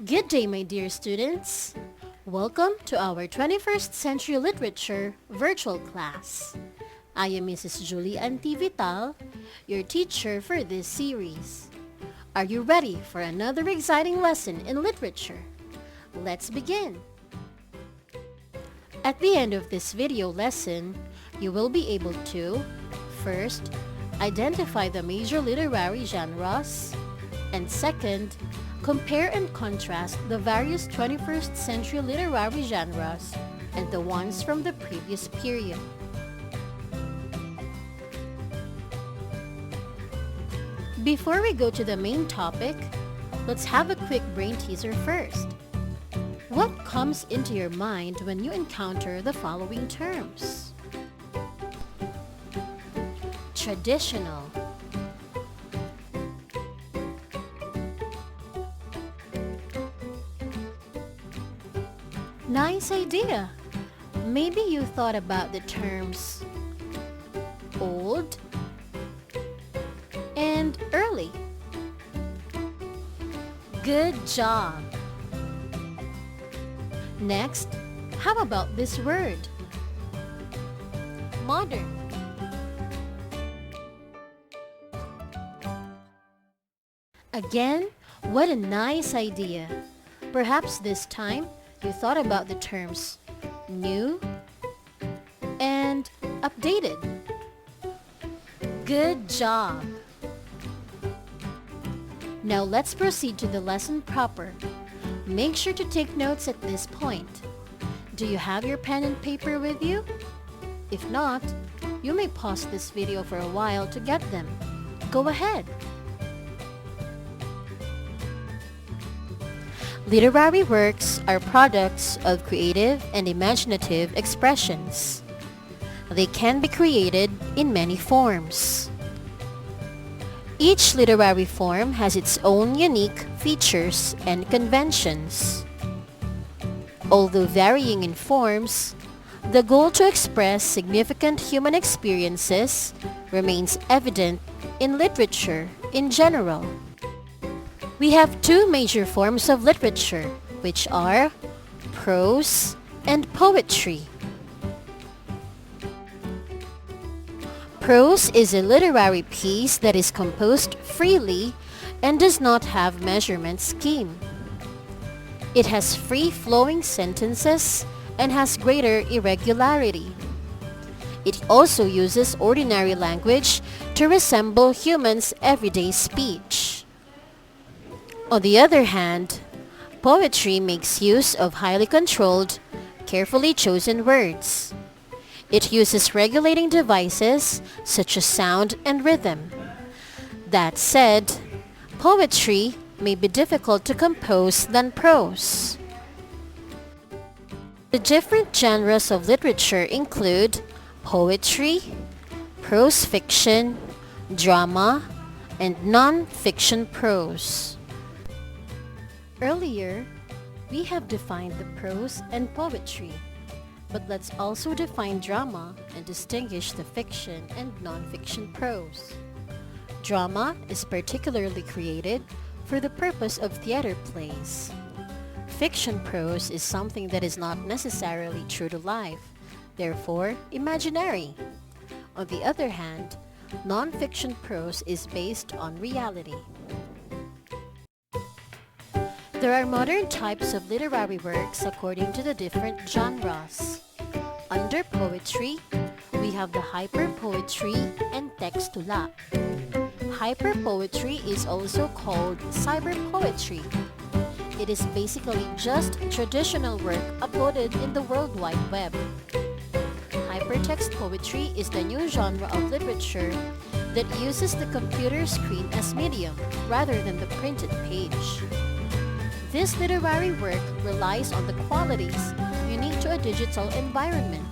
Good day, my dear students. Welcome to our 21st Century Literature virtual class. I am Mrs. Julie Antivital, your teacher for this series. Are you ready for another exciting lesson in literature? Let's begin. At the end of this video lesson, you will be able to, first, identify the major literary genres, and second, compare and contrast the various 21st century literary genres and the ones from the previous period. Before we go to the main topic, let's have a quick brain teaser first. What comes into your mind when you encounter the following terms? Traditional, nice idea. Maybe you thought about the terms old and early. Good job. Next, how about this word? Modern. Again, what a nice idea. Perhaps this time, you thought about the terms new and updated. Good job! Now let's proceed to the lesson proper. Make sure to take notes at this point. Do you have your pen and paper with you? If not, you may pause this video for a while to get them. Go ahead! Literary works are products of creative and imaginative expressions. They can be created in many forms. Each literary form has its own unique features and conventions. Although varying in forms, the goal to express significant human experiences remains evident in literature in general. We have two major forms of literature, which are prose and poetry. Prose is a literary piece that is composed freely and does not have measurement scheme. It has free-flowing sentences and has greater irregularity. It also uses ordinary language to resemble humans' everyday speech. On the other hand, poetry makes use of highly controlled, carefully chosen words. It uses regulating devices such as sound and rhythm. That said, poetry may be difficult to compose than prose. The different genres of literature include poetry, prose fiction, drama, and non-fiction prose. Earlier, we have defined the prose and poetry, but let's also define drama and distinguish the fiction and non-fiction prose. Drama is particularly created for the purpose of theater plays. Fiction prose is something that is not necessarily true to life, therefore imaginary. On the other hand, non-fiction prose is based on reality. There are modern types of literary works according to the different genres. Under poetry, we have the hyperpoetry and textula. Hyperpoetry is also called cyberpoetry. It is basically just traditional work uploaded in the World Wide Web. Hypertext poetry is the new genre of literature that uses the computer screen as medium rather than the printed page. This literary work relies on the qualities unique to a digital environment,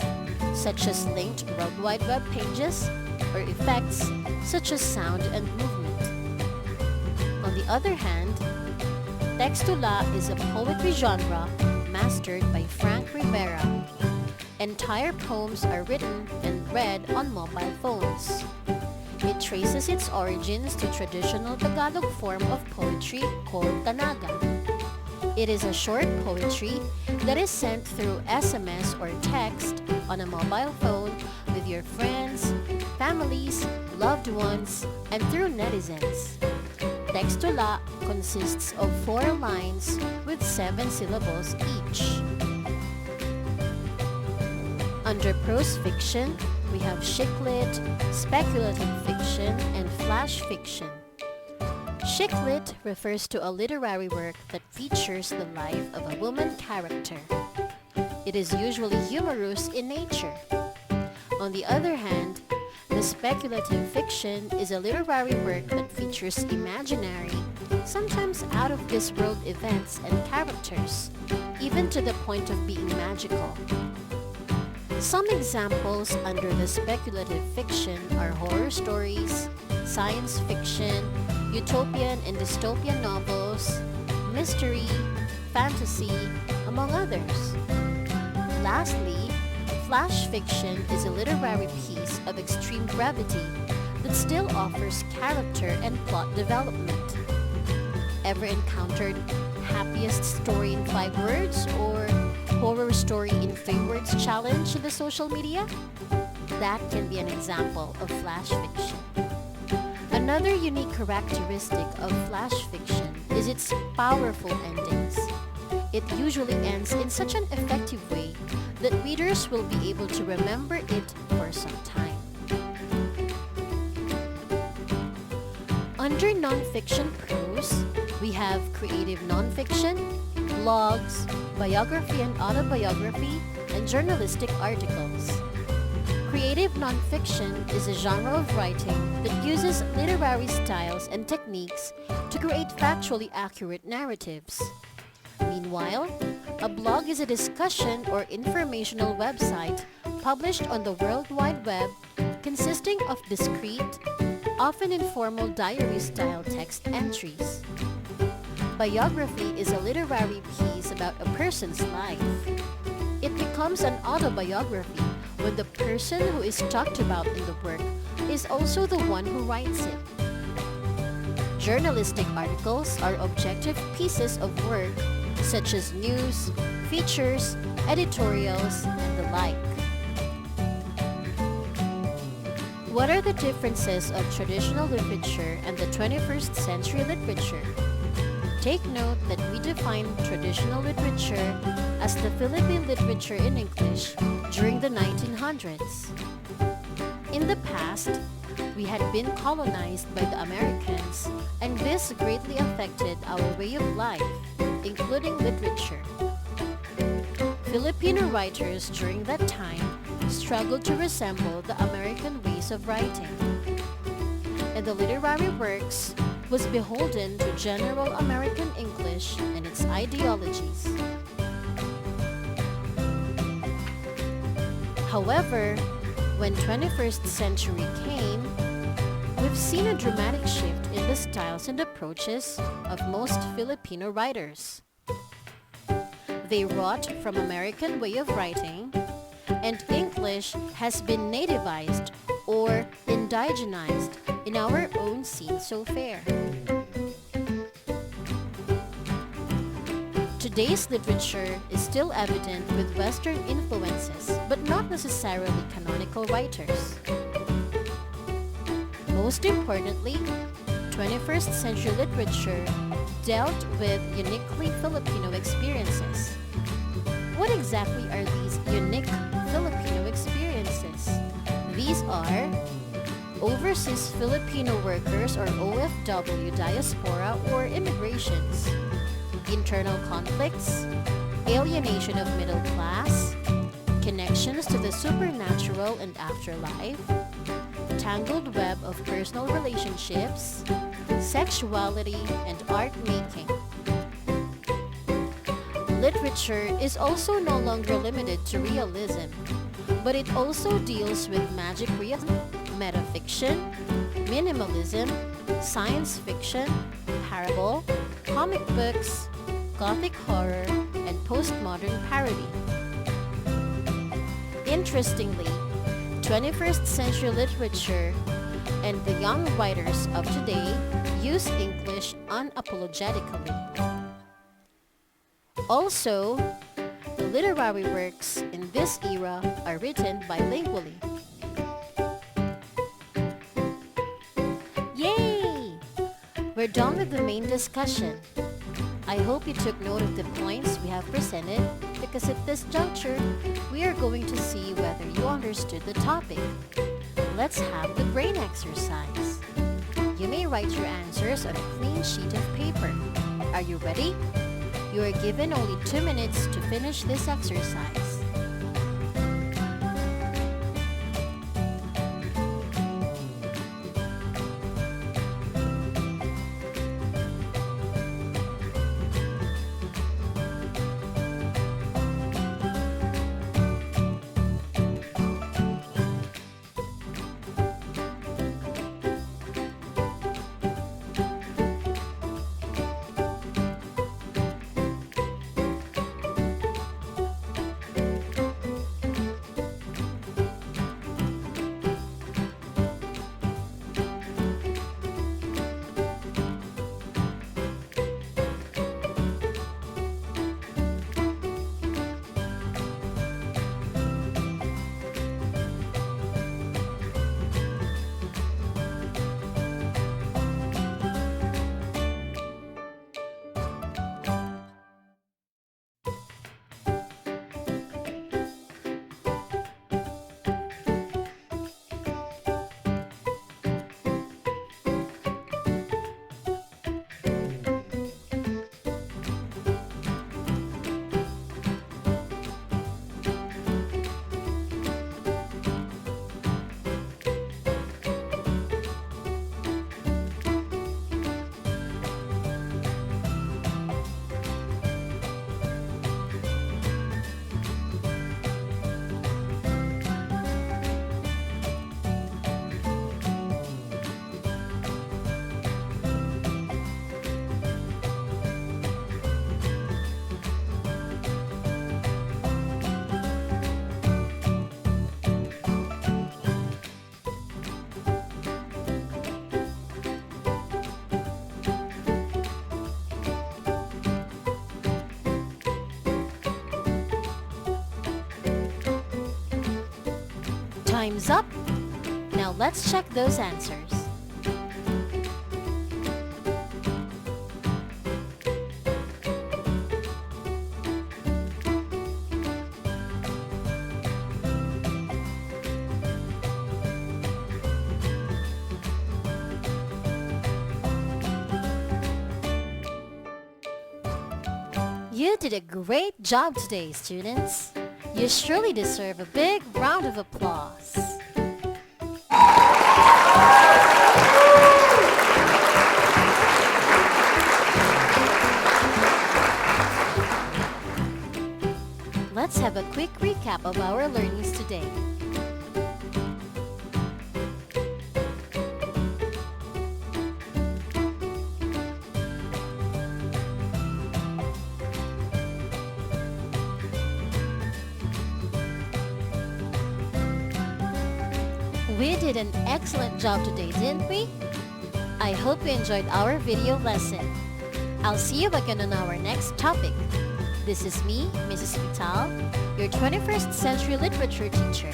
such as linked World Wide Web pages or effects such as sound and movement. On the other hand, textula is a poetry genre mastered by Frank Rivera. Entire poems are written and read on mobile phones. It traces its origins to traditional Tagalog form of poetry called Tanaga. It is a short poetry that is sent through SMS or text on a mobile phone with your friends, families, loved ones, and through netizens. Textula consists of 4 lines with 7 syllables each. Under prose fiction, we have chick-lit, speculative fiction, and flash fiction. Chick-lit refers to a literary work that features the life of a woman character. It is usually humorous in nature. On the other hand, the speculative fiction is a literary work that features imaginary, sometimes out-of-this-world events and characters, even to the point of being magical. Some examples under the speculative fiction are horror stories, science fiction, utopian and dystopian novels, mystery, fantasy, among others. Lastly, flash fiction is a literary piece of extreme brevity that still offers character and plot development. Ever encountered happiest story in 5 words or horror story in 3 words challenge in the social media? That can be an example of flash fiction. Another unique characteristic of flash fiction is its powerful endings. It usually ends in such an effective way that readers will be able to remember it for some time. Under nonfiction prose, we have creative nonfiction, blogs, biography and autobiography, and journalistic articles. Creative nonfiction is a genre of writing that uses literary styles and techniques to create factually accurate narratives. Meanwhile, a blog is a discussion or informational website published on the World Wide Web consisting of discrete, often informal diary-style text entries. Biography is a literary piece about a person's life. It becomes an autobiography when the person who is talked about in the work is also the one who writes it. Journalistic articles are objective pieces of work such as news, features, editorials, and the like. What are the differences of traditional literature and the 21st century literature? Take note that we define traditional literature as the Philippine literature in English during the 1900s. In the past, we had been colonized by the Americans, and this greatly affected our way of life, including literature. Filipino writers during that time struggled to resemble the American ways of writing, and the literary works was beholden to general American English and its ideologies. However, when 21st century came, we've seen a dramatic shift in the styles and approaches of most Filipino writers. They wrought from American way of writing, and English has been nativized or indigenized in our own scene so fair. Today's literature is still evident with Western influences, but not necessarily canonical writers. Most importantly, 21st century literature dealt with uniquely Filipino experiences. What exactly are these unique Filipino experiences? These are overseas Filipino workers or OFW diaspora or immigrations, internal conflicts, alienation of middle class, connections to the supernatural and afterlife, tangled web of personal relationships, sexuality, and art making. Literature is also no longer limited to realism, but it also deals with magic realism, metafiction, minimalism, science fiction, parable, comic books, gothic horror, and postmodern parody. Interestingly, 21st century literature and the young writers of today use English unapologetically. Also, the literary works in this era are written bilingually. Yay! We're done with the main discussion. I hope you took note of the points we have presented because at this juncture, we are going to see whether you understood the topic. Let's have the brain exercise. You may write your answers on a clean sheet of paper. Are you ready? You are given only 2 minutes to finish this exercise. Time's up! Now let's check those answers. You did a great job today, students. You surely deserve a big round of applause. Let's have a quick recap of our learnings today. We did an excellent job today, didn't we? I hope you enjoyed our video lesson. I'll see you again on our next topic. This is me, Mrs. Vital, your 21st century literature teacher.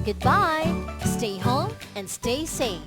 Goodbye, stay home, and stay safe.